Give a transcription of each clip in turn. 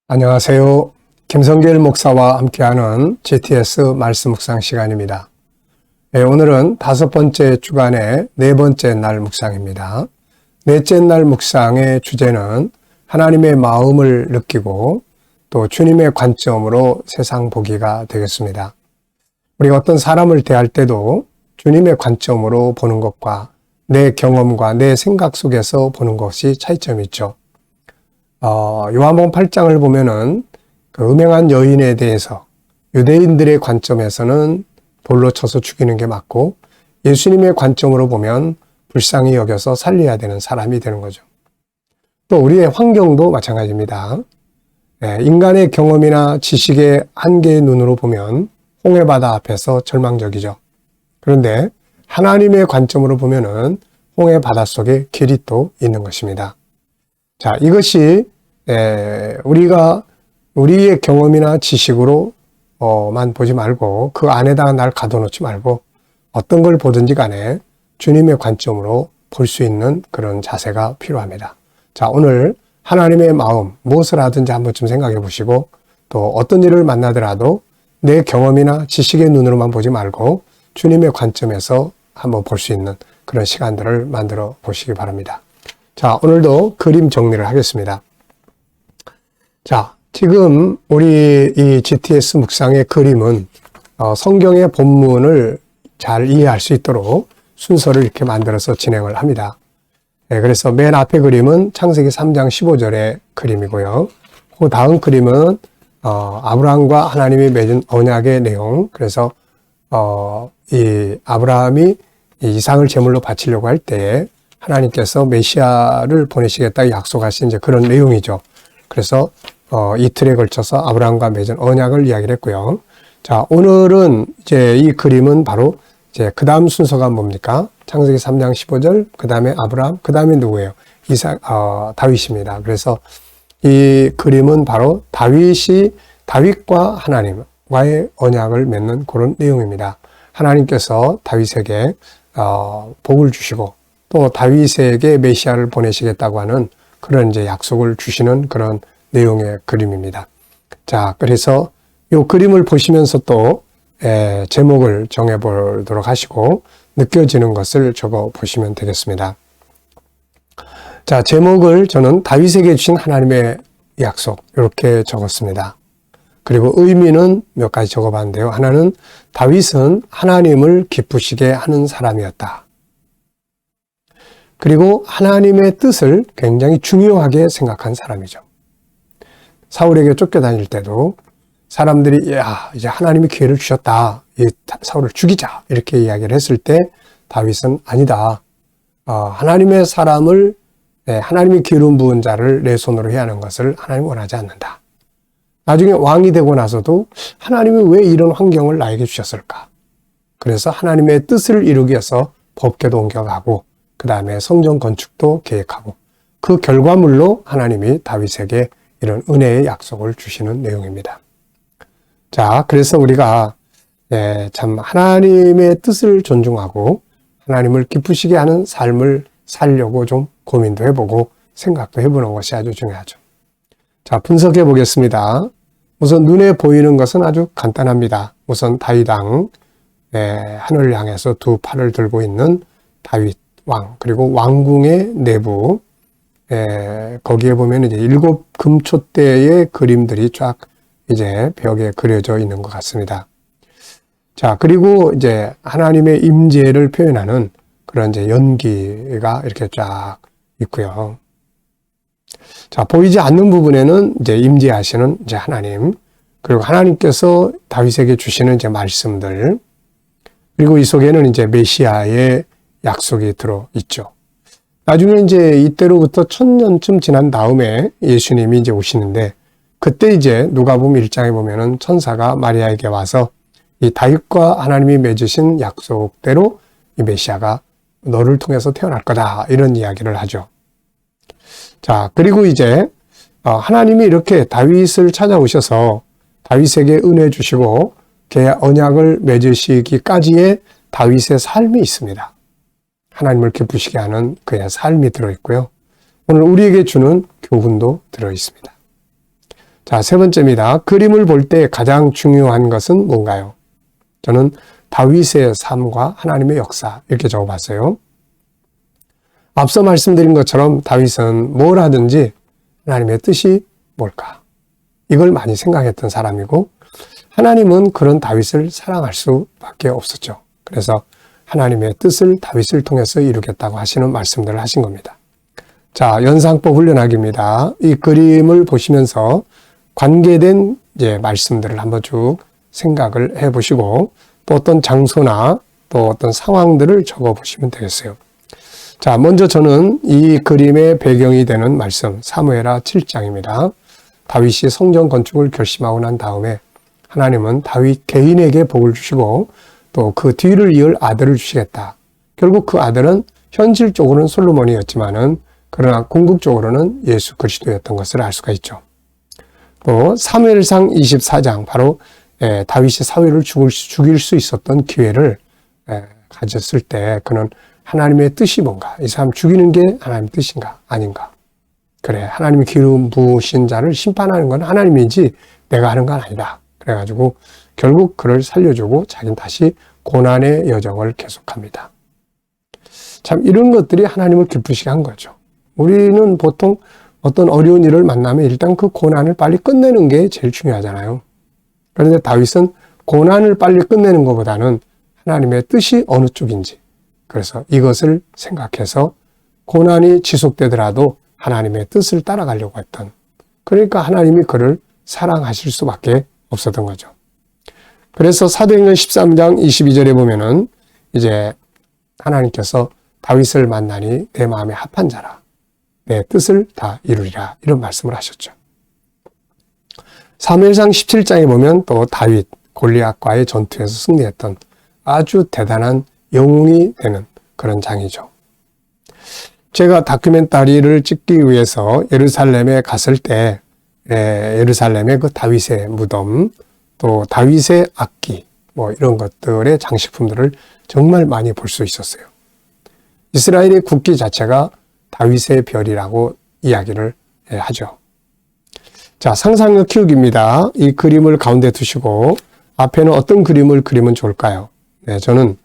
안녕하세요. 김성길 목사와 함께하는 GTS 말씀 묵상 시간입니다. 오늘은 5번째 주간의 4번째 날 묵상입니다. 넷째 날 묵상의 주제는 하나님의 마음을 느끼고 또 주님의 관점으로 세상 보기가 되겠습니다. 우리가 어떤 사람을 대할 때도 주님의 관점으로 보는 것과 내 경험과 내 생각 속에서 보는 것이 차이점이 있죠. 요한복음 8장을 보면은 그 음행한 여인에 대해서 유대인들의 관점에서는 돌로 쳐서 죽이는 게 맞고 예수님의 관점으로 보면 불쌍히 여겨서 살려야 되는 사람이 되는 거죠. 또 우리의 환경도 마찬가지입니다. 인간의 경험이나 지식의 한계의 눈으로 보면 홍해바다 앞에서 절망적이죠. 그런데 하나님의 관점으로 보면은 홍해바다 속에 길이 또 있는 것입니다. 자, 이것이 우리가 우리의 경험이나 지식으로만 보지 말고 그 안에다가 날 가둬놓지 말고 어떤 걸 보든지 간에 주님의 관점으로 볼 수 있는 그런 자세가 필요합니다. 자, 오늘 하나님의 마음, 무엇을 하든지 한 번쯤 생각해 보시고 또 어떤 일을 만나더라도 내 경험이나 지식의 눈으로만 보지 말고 주님의 관점에서 한번 볼 수 있는 그런 시간들을 만들어 보시기 바랍니다. 자, 오늘도 그림 정리를 하겠습니다. 자, 지금 우리 이 GTS 묵상의 그림은 성경의 본문을 잘 이해할 수 있도록 순서를 이렇게 만들어서 진행을 합니다. 그래서 맨 앞에 그림은 창세기 3장 15절의 그림이고요. 그 다음 그림은 아브라함과 하나님이 맺은 언약의 내용. 그래서 이 아브라함이 이삭을 제물로 바치려고 할 때 하나님께서 메시아를 보내시겠다 약속하신 이제 그런 내용이죠. 그래서 이틀에 걸쳐서 아브라함과 맺은 언약을 이야기를 했고요. 자, 오늘은 이제 이 그림은 바로 이제 그 다음 순서가 뭡니까? 창세기 3장 15절, 그 다음에 아브라함, 그 다음에 누구예요? 다윗입니다. 그래서 이 그림은 바로 다윗과 하나님과의 언약을 맺는 그런 내용입니다. 하나님께서 다윗에게 복을 주시고 또 다윗에게 메시아를 보내시겠다고 하는 그런 이제 약속을 주시는 그런 내용의 그림입니다. 자, 그래서 이 그림을 보시면서 또 제목을 정해 보도록 하시고 느껴지는 것을 적어 보시면 되겠습니다. 자, 제목을 저는 다윗에게 주신 하나님의 약속 이렇게 적었습니다. 그리고 의미는 몇 가지 적어봤는데요. 하나는 다윗은 하나님을 기쁘시게 하는 사람이었다. 그리고 하나님의 뜻을 굉장히 중요하게 생각한 사람이죠. 사울에게 쫓겨다닐 때도 사람들이 이제 하나님이 기회를 주셨다. 이 사울을 죽이자. 이렇게 이야기를 했을 때 다윗은 아니다. 하나님의 사람을 하나님이 기름 부은 자를 내 손으로 해야 하는 것을 하나님이 원하지 않는다. 나중에 왕이 되고 나서도 하나님이 왜 이런 환경을 나에게 주셨을까? 그래서 하나님의 뜻을 이루기 위해서 법궤도 옮겨가고 그 다음에 성전 건축도 계획하고 그 결과물로 하나님이 다윗에게 이런 은혜의 약속을 주시는 내용입니다. 자, 그래서 우리가 참 하나님의 뜻을 존중하고 하나님을 기쁘시게 하는 삶을 살려고 좀 고민도 해보고 생각도 해보는 것이 아주 중요하죠. 자, 분석해 보겠습니다. 우선 눈에 보이는 것은 아주 간단합니다. 우선 다윗 왕, 하늘을 향해서 두 팔을 들고 있는 다윗 왕, 그리고 왕궁의 내부, 거기에 보면 이제 7 금촛대의 그림들이 쫙 이제 벽에 그려져 있는 것 같습니다. 자, 그리고 이제 하나님의 임재를 표현하는 그런 이제 연기가 이렇게 쫙 있고요. 자, 보이지 않는 부분에는 이제 임재하시는 이제 하나님, 그리고 하나님께서 다윗에게 주시는 이제 말씀들, 그리고 이 속에는 이제 메시아의 약속이 들어 있죠. 나중에 이제 이때로부터 1000년쯤 지난 다음에 예수님이 이제 오시는데 그때 이제 누가복음 1장에 보면은 천사가 마리아에게 와서 이 다윗과 하나님이 맺으신 약속대로 이 메시아가 너를 통해서 태어날 거다 이런 이야기를 하죠. 자, 그리고 이제 하나님이 이렇게 다윗을 찾아오셔서 다윗에게 은혜 주시고 언약을 맺으시기까지의 다윗의 삶이 있습니다. 하나님을 기쁘시게 하는 그의 삶이 들어있고요. 오늘 우리에게 주는 교훈도 들어있습니다. 자, 자, 세 번째입니다. 그림을 볼 때 가장 중요한 것은 뭔가요? 저는 다윗의 삶과 하나님의 역사 이렇게 적어봤어요. 앞서 말씀드린 것처럼 다윗은 뭘 하든지 하나님의 뜻이 뭘까? 이걸 많이 생각했던 사람이고 하나님은 그런 다윗을 사랑할 수밖에 없었죠. 그래서 하나님의 뜻을 다윗을 통해서 이루겠다고 하시는 말씀들을 하신 겁니다. 자, 연상법 훈련하기입니다. 이 그림을 보시면서 관계된 말씀들을 한번 쭉 생각을 해보시고 또 어떤 장소나 또 어떤 상황들을 적어보시면 되겠어요. 자, 먼저 저는 이 그림의 배경이 되는 말씀 사무엘하 7장입니다. 다윗이 성전 건축을 결심하고 난 다음에 하나님은 다윗 개인에게 복을 주시고 또 그 뒤를 이을 아들을 주시겠다. 결국 그 아들은 현실적으로는 솔로몬이었지만은 그러나 궁극적으로는 예수 그리스도였던 것을 알 수가 있죠. 또 사무엘상 24장 바로 다윗이 사울을 죽일 수 있었던 기회를 가졌을 때 그는 하나님의 뜻이 뭔가, 이 사람 죽이는 게 하나님의 뜻인가 아닌가. 그래, 하나님이 기름 부으신 자를 심판하는 건 하나님이지 내가 하는 건 아니다. 그래가지고 결국 그를 살려주고 자기는 다시 고난의 여정을 계속합니다. 참 이런 것들이 하나님을 기쁘시게 한 거죠. 우리는 보통 어떤 어려운 일을 만나면 일단 그 고난을 빨리 끝내는 게 제일 중요하잖아요. 그런데 다윗은 고난을 빨리 끝내는 것보다는 하나님의 뜻이 어느 쪽인지, 그래서 이것을 생각해서 고난이 지속되더라도 하나님의 뜻을 따라가려고 했던, 그러니까 하나님이 그를 사랑하실 수밖에 없었던 거죠. 그래서 사도행전 13장 22절에 보면은 이제 하나님께서 다윗을 만나니 내 마음에 합한 자라, 내 뜻을 다 이루리라, 이런 말씀을 하셨죠. 사무엘상 17장에 보면 또 다윗 골리앗과의 전투에서 승리했던 아주 대단한 영웅이 되는 그런 장이죠. 제가 다큐멘터리를 찍기 위해서 예루살렘에 갔을 때 예루살렘의 그 다윗의 무덤, 또 다윗의 악기, 이런 것들의 장식품들을 정말 많이 볼 수 있었어요. 이스라엘의 국기 자체가 다윗의 별이라고 이야기를 하죠. 자, 상상력 키우기입니다. 이 그림을 가운데 두시고 앞에는 어떤 그림을 그리면 좋을까요? 저는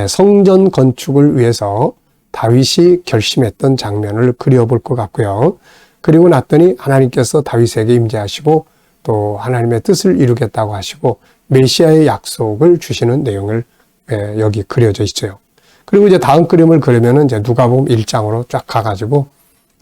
성전 건축을 위해서 다윗이 결심했던 장면을 그려볼 것 같고요. 그리고 났더니 하나님께서 다윗에게 임재하시고 또 하나님의 뜻을 이루겠다고 하시고 메시아의 약속을 주시는 내용을 여기 그려져 있어요. 그리고 이제 다음 그림을 그리면은 이제 누가복음 1장으로 쫙 가가지고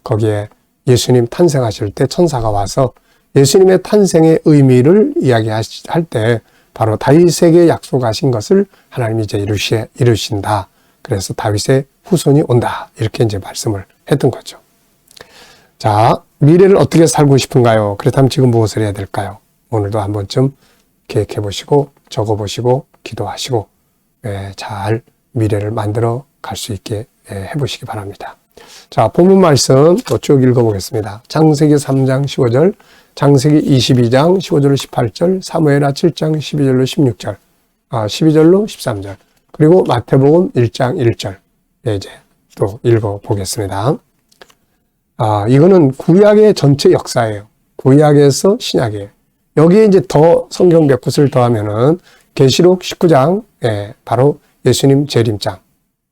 거기에 예수님 탄생하실 때 천사가 와서 예수님의 탄생의 의미를 이야기할 때 바로 다윗에게 약속하신 것을 하나님이 이제 이루신다. 그래서 다윗의 후손이 온다. 이렇게 이제 말씀을 했던 거죠. 자, 미래를 어떻게 살고 싶은가요? 그렇다면 지금 무엇을 해야 될까요? 오늘도 한 번쯤 계획해 보시고 적어 보시고 기도하시고 잘 미래를 만들어 갈 수 있게 해보시기 바랍니다. 자, 본문 말씀 또 쭉 읽어보겠습니다. 창세기 3장 15절, 창세기 22장 15절로 18절, 사무엘하 7장 12절로 16절, 12절로 13절, 그리고 마태복음 1장 1절 이제 또 읽어보겠습니다. 이거는 구약의 전체 역사예요. 구약에서 신약이에요. 여기에 이제 더 성경 몇 곳을 더하면은 계시록 19장, 바로 예수님 재림장,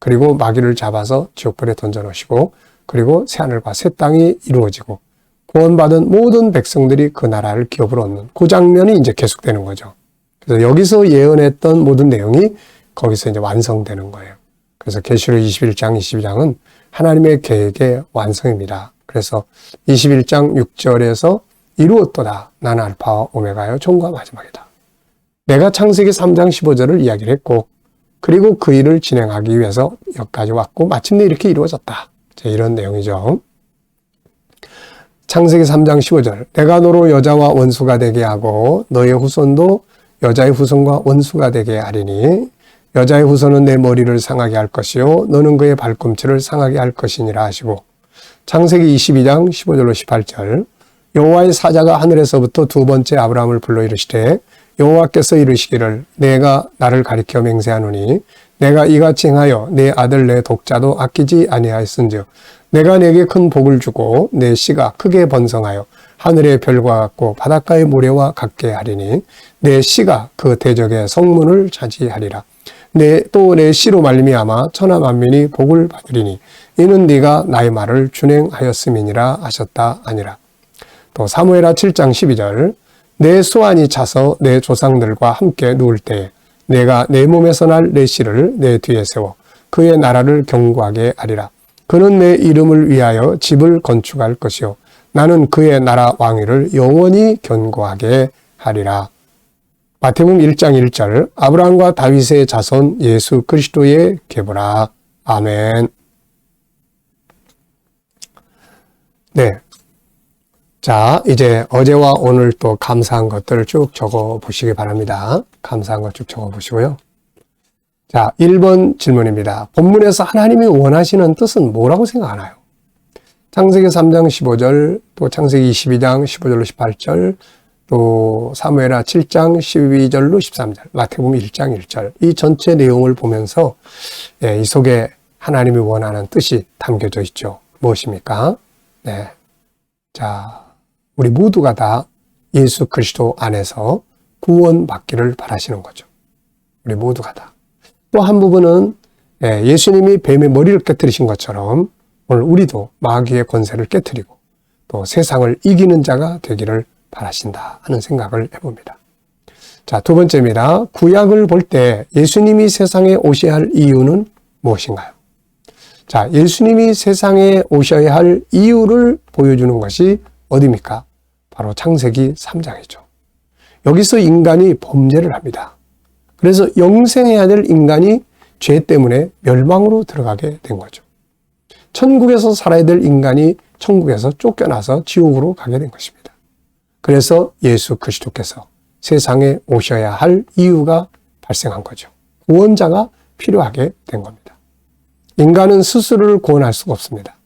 그리고 마귀를 잡아서 지옥불에 던져놓으시고, 그리고 새하늘과 새 땅이 이루어지고 구원받은 모든 백성들이 그 나라를 기업으로 얻는 그 장면이 이제 계속되는 거죠. 그래서 여기서 예언했던 모든 내용이 거기서 이제 완성되는 거예요. 그래서 계시록 21장, 22장은 하나님의 계획의 완성입니다. 그래서 21장 6절에서 이루었도다. 나는 알파와 오메가요 처음과 마지막이다. 내가 창세기 3장 15절을 이야기를 했고, 그리고 그 일을 진행하기 위해서 여기까지 왔고 마침내 이렇게 이루어졌다. 이런 내용이죠. 창세기 3장 15절, 내가 너로 여자와 원수가 되게 하고 너의 후손도 여자의 후손과 원수가 되게 하리니 여자의 후손은 내 머리를 상하게 할 것이요 너는 그의 발꿈치를 상하게 할 것이니라 하시고, 창세기 22장 15절로 18절, 여호와의 사자가 하늘에서부터 두 번째 아브라함을 불러 이르시되 여호와께서 이르시기를 내가 나를 가리켜 맹세하노니 내가 이같이 행하여 내 아들 내 독자도 아끼지 아니하였은즉 내가 내게 큰 복을 주고 내 씨가 크게 번성하여 하늘의 별과 같고 바닷가의 모래와 같게 하리니 내 씨가 그 대적의 성문을 차지하리라. 또 내 씨로 말미암아 천하 만민이 복을 받으리니 이는 네가 나의 말을 준행하였음이니라 하셨다 아니라. 또 사무엘하 7장 12절 내 소환이 차서 내 조상들과 함께 누울 때에 내가 내 몸에서 날 내 씨를 내 뒤에 세워 그의 나라를 견고하게 하리라. 그는 내 이름을 위하여 집을 건축할 것이요 나는 그의 나라 왕위를 영원히 견고하게 하리라. 마태복음 1장 1절 아브라함과 다윗의 자손 예수 그리스도의 계보라. 아멘. 네. 자, 이제 어제와 오늘 또 감사한 것들을 쭉 적어 보시기 바랍니다. 감사한 것 쭉 적어 보시고요. 자, 1번 질문입니다. 본문에서 하나님이 원하시는 뜻은 뭐라고 생각하나요? 창세기 3장 15절, 또 창세기 22장 15절로 18절, 또 사무엘하 7장 12절로 13절, 마태복음 1장 1절. 이 전체 내용을 보면서 이 속에 하나님이 원하는 뜻이 담겨져 있죠. 무엇입니까? 네. 자, 우리 모두가 다 예수 그리스도 안에서 구원받기를 바라시는 거죠. 우리 모두가 다. 또 한 부분은 예수님이 뱀의 머리를 깨뜨리신 것처럼 오늘 우리도 마귀의 권세를 깨뜨리고 또 세상을 이기는 자가 되기를 바라신다 하는 생각을 해봅니다. 자, 두 번째입니다. 구약을 볼 때 예수님이 세상에 오셔야 할 이유는 무엇인가요? 자, 예수님이 세상에 오셔야 할 이유를 보여주는 것이 어디입니까? 바로 창세기 3장이죠. 여기서 인간이 범죄를 합니다. 그래서 영생해야 될 인간이 죄 때문에 멸망으로 들어가게 된 거죠. 천국에서 살아야 될 인간이 천국에서 쫓겨나서 지옥으로 가게 된 것입니다. 그래서 예수 그리스도께서 세상에 오셔야 할 이유가 발생한 거죠. 구원자가 필요하게 된 겁니다. 인간은 스스로를 구원할 수가 없습니다.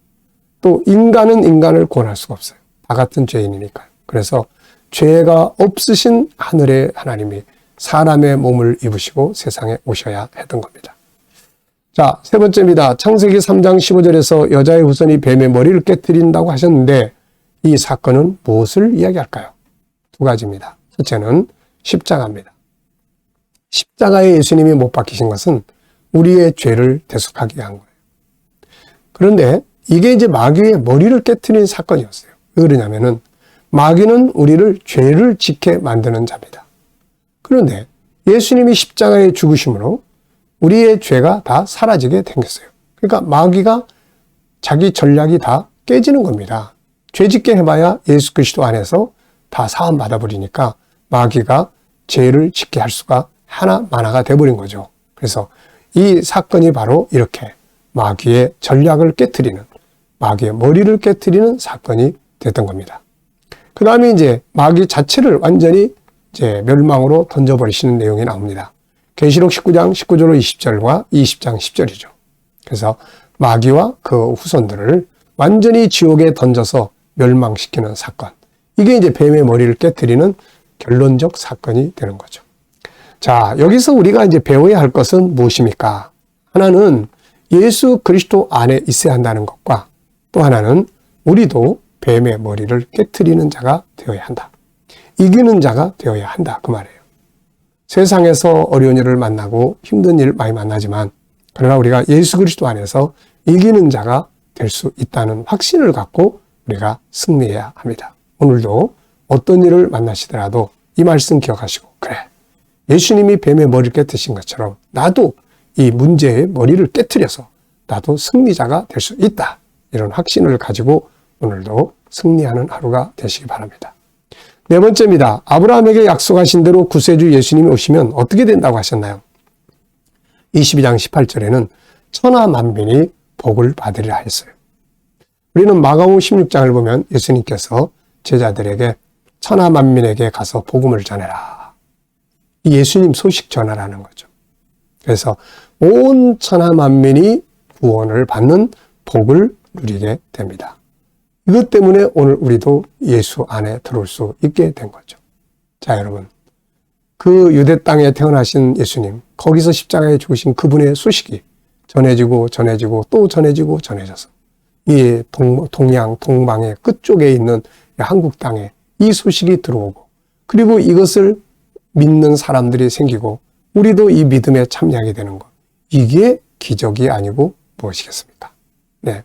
또 인간은 인간을 구원할 수가 없어요. 다 같은 죄인이니까요. 그래서 죄가 없으신 하늘의 하나님이 사람의 몸을 입으시고 세상에 오셔야 했던 겁니다. 자, 세 번째입니다. 창세기 3장 15절에서 여자의 후손이 뱀의 머리를 깨뜨린다고 하셨는데 이 사건은 무엇을 이야기할까요? 두 가지입니다. 첫째는 십자가입니다. 십자가에 예수님이 못 박히신 것은 우리의 죄를 대속하기 위한 거예요. 그런데 이게 이제 마귀의 머리를 깨뜨린 사건이었어요. 왜 그러냐면은 마귀는 우리를 죄를 짓게 만드는 자입니다. 그런데 예수님이 십자가에 죽으심으로 우리의 죄가 다 사라지게 생겼어요. 그러니까 마귀가 자기 전략이 다 깨지는 겁니다. 죄 짓게 해봐야 예수 그리스도 안에서 다 사함 받아버리니까 마귀가 죄를 짓게 할 수가 하나마나가 돼버린 거죠. 그래서 이 사건이 바로 이렇게 마귀의 전략을 깨트리는, 마귀의 머리를 깨트리는 사건이 됐던 겁니다. 그 다음에 이제 마귀 자체를 완전히 이제 멸망으로 던져버리시는 내용이 나옵니다. 계시록 19장 19절로 20절과 20장 10절이죠. 그래서 마귀와 그 후손들을 완전히 지옥에 던져서 멸망시키는 사건. 이게 이제 뱀의 머리를 깨트리는 결론적 사건이 되는 거죠. 자, 여기서 우리가 이제 배워야 할 것은 무엇입니까? 하나는 예수 그리스도 안에 있어야 한다는 것과 또 하나는 우리도 뱀의 머리를 깨트리는 자가 되어야 한다. 이기는 자가 되어야 한다. 그 말이에요. 세상에서 어려운 일을 만나고 힘든 일 많이 만나지만 그러나 우리가 예수 그리스도 안에서 이기는 자가 될 수 있다는 확신을 갖고 우리가 승리해야 합니다. 오늘도 어떤 일을 만나시더라도 이 말씀 기억하시고 그래, 예수님이 뱀의 머리를 깨뜨신 것처럼 나도 이 문제의 머리를 깨뜨려서 나도 승리자가 될 수 있다. 이런 확신을 가지고 오늘도 승리하는 하루가 되시기 바랍니다. 네 번째입니다. 아브라함에게 약속하신 대로 구세주 예수님이 오시면 어떻게 된다고 하셨나요? 22장 18절에는 천하 만민이 복을 받으리라 했어요. 우리는 마가복음 16장을 보면 예수님께서 제자들에게 천하 만민에게 가서 복음을 전해라. 이 예수님 소식 전하라는 거죠. 그래서 온 천하 만민이 구원을 받는 복을 누리게 됩니다. 이것 때문에 오늘 우리도 예수 안에 들어올 수 있게 된 거죠. 자, 여러분. 그 유대 땅에 태어나신 예수님, 거기서 십자가에 죽으신 그분의 소식이 전해지고 또 전해지고 전해져서 이 동양, 동방의 끝쪽에 있는 한국 땅에 이 소식이 들어오고 그리고 이것을 믿는 사람들이 생기고 우리도 이 믿음에 참여하게 되는 것. 이게 기적이 아니고 무엇이겠습니까? 네.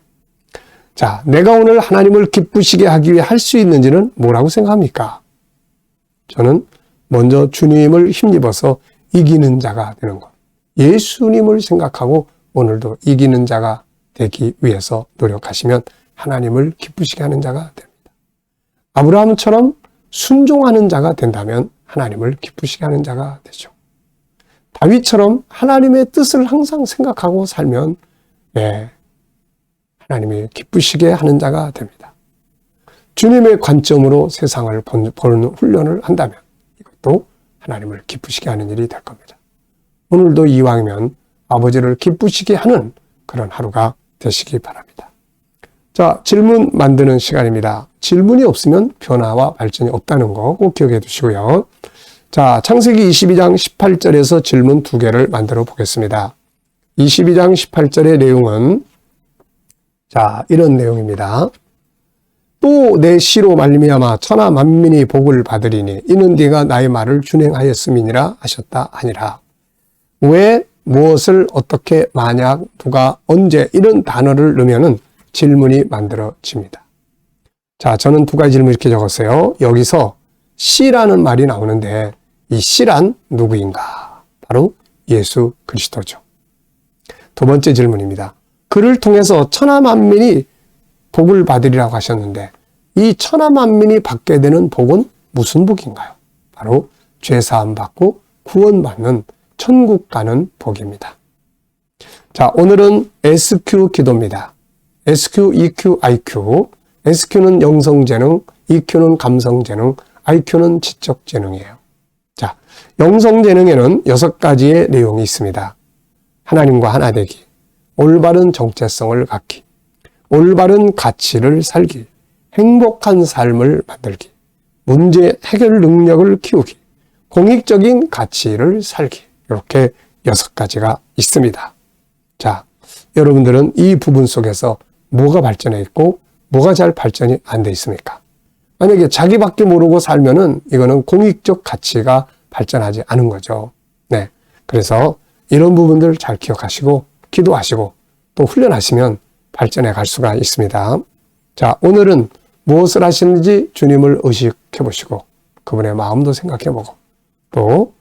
자, 내가 오늘 하나님을 기쁘시게 하기 위해 할 수 있는지는 뭐라고 생각합니까? 저는 먼저 주님을 힘입어서 이기는 자가 되는 것. 예수님을 생각하고 오늘도 이기는 자가 되기 위해서 노력하시면 하나님을 기쁘시게 하는 자가 됩니다. 아브라함처럼 순종하는 자가 된다면 하나님을 기쁘시게 하는 자가 되죠. 다윗처럼 하나님의 뜻을 항상 생각하고 살면 하나님이 기쁘시게 하는 자가 됩니다. 주님의 관점으로 세상을 보는 훈련을 한다면 이것도 하나님을 기쁘시게 하는 일이 될 겁니다. 오늘도 이왕이면 아버지를 기쁘시게 하는 그런 하루가 되시기 바랍니다. 자, 질문 만드는 시간입니다. 질문이 없으면 변화와 발전이 없다는 거 꼭 기억해 두시고요. 자, 창세기 22장 18절에서 질문 2개를 만들어 보겠습니다. 22장 18절의 내용은 자, 이런 내용입니다. 또 내 시로 말미암아 천하 만민이 복을 받으리니 이는 네가 나의 말을 준행하였음이니라 하셨다 하니라. 왜, 무엇을, 어떻게, 만약, 누가, 언제 이런 단어를 넣으면은 질문이 만들어집니다. 자, 저는 2가지 질문 이렇게 적었어요. 여기서 씨라는 말이 나오는데 이 씨란 누구인가? 바로 예수 그리스도죠. 2번째 질문입니다. 그를 통해서 천하 만민이 복을 받으리라고 하셨는데 이 천하 만민이 받게 되는 복은 무슨 복인가요? 바로 죄사함 받고 구원받는 천국 가는 복입니다. 자, 오늘은 SQ 기도입니다. SQ, EQ, IQ. SQ는 영성재능, EQ는 감성재능, IQ는 지적재능이에요. 자, 영성재능에는 6가지의 내용이 있습니다. 하나님과 하나 되기, 올바른 정체성을 갖기, 올바른 가치를 살기, 행복한 삶을 만들기, 문제 해결 능력을 키우기, 공익적인 가치를 살기. 이렇게 6가지가 있습니다. 자, 여러분들은 이 부분 속에서 뭐가 발전해 있고 뭐가 잘 발전이 안 돼 있습니까? 만약에 자기밖에 모르고 살면은 이거는 공익적 가치가 발전하지 않은 거죠. 네. 그래서 이런 부분들 잘 기억하시고 기도하시고 또 훈련하시면 발전해 갈 수가 있습니다. 자, 오늘은 무엇을 하시는지 주님을 의식해 보시고 그분의 마음도 생각해 보고 또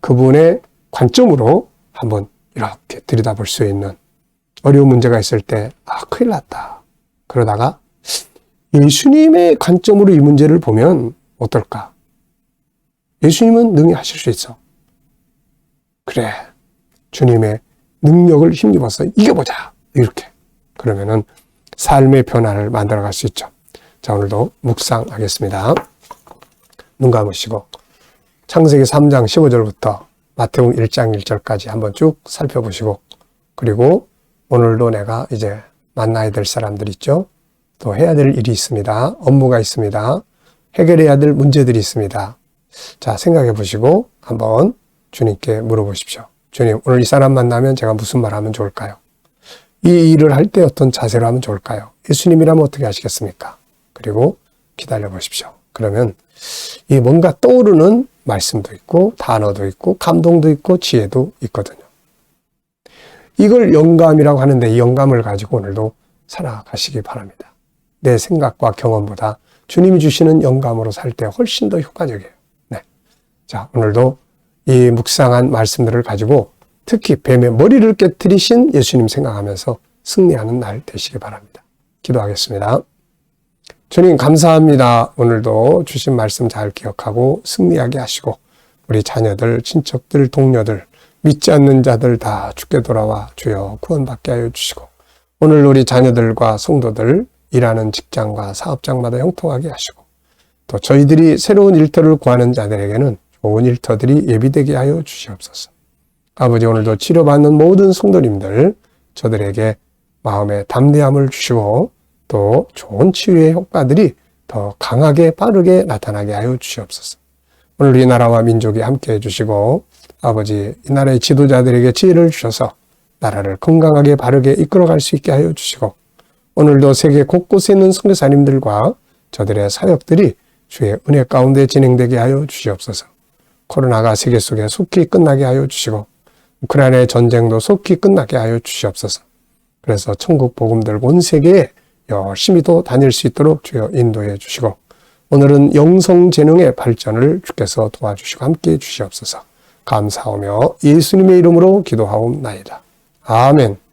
그분의 관점으로 한번 이렇게 들여다볼 수 있는 어려운 문제가 있을 때 큰일 났다. 그러다가 예수님의 관점으로 이 문제를 보면 어떨까? 예수님은 능히 하실 수 있어. 그래. 주님의 능력을 힘입어서 이겨보자. 이렇게. 그러면은 삶의 변화를 만들어갈 수 있죠. 자, 오늘도 묵상하겠습니다. 눈 감으시고 창세기 3장 15절부터 마태복음 1장 1절까지 한번 쭉 살펴보시고 그리고 오늘도 내가 이제 만나야 될 사람들 있죠. 또 해야 될 일이 있습니다. 업무가 있습니다. 해결해야 될 문제들이 있습니다. 자, 생각해 보시고 한번 주님께 물어보십시오. 주님, 오늘 이 사람 만나면 제가 무슨 말 하면 좋을까요? 이 일을 할 때 어떤 자세로 하면 좋을까요? 예수님이라면 어떻게 하시겠습니까? 그리고 기다려 보십시오. 그러면 이 뭔가 떠오르는 말씀도 있고 단어도 있고 감동도 있고 지혜도 있거든요. 이걸 영감이라고 하는데 이 영감을 가지고 오늘도 살아가시기 바랍니다. 내 생각과 경험보다 주님이 주시는 영감으로 살 때 훨씬 더 효과적이에요. 네. 자, 오늘도 이 묵상한 말씀들을 가지고 특히 뱀의 머리를 깨뜨리신 예수님 생각하면서 승리하는 날 되시기 바랍니다. 기도하겠습니다. 주님 감사합니다. 오늘도 주신 말씀 잘 기억하고 승리하게 하시고 우리 자녀들, 친척들, 동료들, 믿지 않는 자들 다 주께 돌아와 주여 구원받게 하여 주시고 오늘 우리 자녀들과 성도들 일하는 직장과 사업장마다 형통하게 하시고 또 저희들이 새로운 일터를 구하는 자들에게는 좋은 일터들이 예비되게 하여 주시옵소서. 아버지 오늘도 치료받는 모든 성도님들 저들에게 마음의 담대함을 주시고 또 좋은 치유의 효과들이 더 강하게 빠르게 나타나게 하여 주시옵소서. 오늘 이 나라와 민족이 함께해 주시고 아버지 이 나라의 지도자들에게 지혜를 주셔서 나라를 건강하게 바르게 이끌어갈 수 있게 하여 주시고 오늘도 세계 곳곳에 있는 선교사님들과 저들의 사역들이 주의 은혜 가운데 진행되게 하여 주시옵소서. 코로나가 세계 속에 속히 끝나게 하여 주시고 우크라이나의 전쟁도 속히 끝나게 하여 주시옵소서. 그래서 천국 복음 들고 온 세계에 열심히 또 다닐 수 있도록 주여 인도해 주시고 오늘은 영성재능의 발전을 주께서 도와주시고 함께해 주시옵소서. 감사하며 예수님의 이름으로 기도하옵나이다. 아멘.